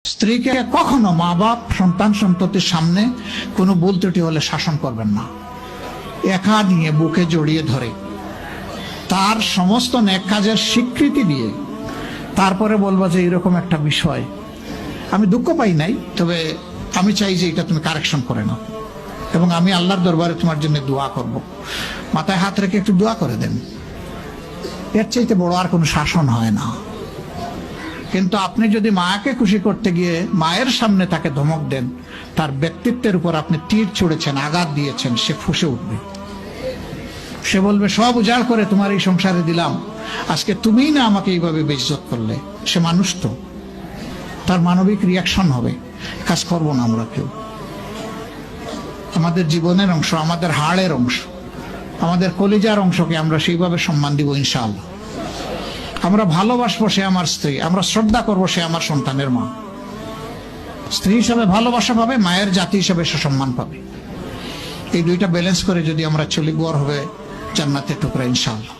স্ত্রীকে কখনো মা বাপ সন্তান সন্ততির সামনে কোনো ভুল ত্রুটি হলে শাসন করবেন না। একা নিয়ে বুকে জড়িয়ে ধরে তার সমস্ত নেক কাজের স্বীকৃতি দিয়ে তারপরে বলবো যে এরকম একটা বিষয় আমি দুঃখ পাই নাই, তবে আমি চাই যে এটা তুমি কারেকশন করে নাও এবং আমি আল্লাহর দরবারে তোমার জন্য দোয়া করব। মাথায় হাত রেখে একটু দোয়া করে দেন। এর চাইতে বড় আর কোনো শাসন হয় না। কিন্তু আপনি যদি মাকে খুশি করতে গিয়ে মায়ের সামনে তাকে ধমক দেন, তার ব্যক্তিত্বের উপর আপনি তীর ছুঁড়েছেন, আঘাত দিয়েছেন, সে ফুঁসে উঠবে। সে বলবে সব উজাড় করে তোমার এই সংসারে দিলাম, আজকে তুমিই না আমাকে এইভাবে বেইজ্জত করলে। সে মানুষ তো, তার মানবিক রিয়াকশন হবে। কাজ করবো না আমরা কেউ। আমাদের জীবনের অংশ, আমাদের হাড়ের অংশ, আমাদের কলিজার অংশকে আমরা সেইভাবে সম্মান দিব ইনশাআল্লাহ। আমরা ভালোবাসবো সে আমার স্ত্রী, আমরা শ্রদ্ধা করবো সে আমার সন্তানের মা। স্ত্রী হিসাবে ভালোবাসা পাবে, মায়ের জাতি হিসাবে সে সম্মান পাবে। এই দুইটা ব্যালেন্স করে যদি আমরা চলি, গড় হবে জান্নাতের টুকরা ইনশাআল্লাহ।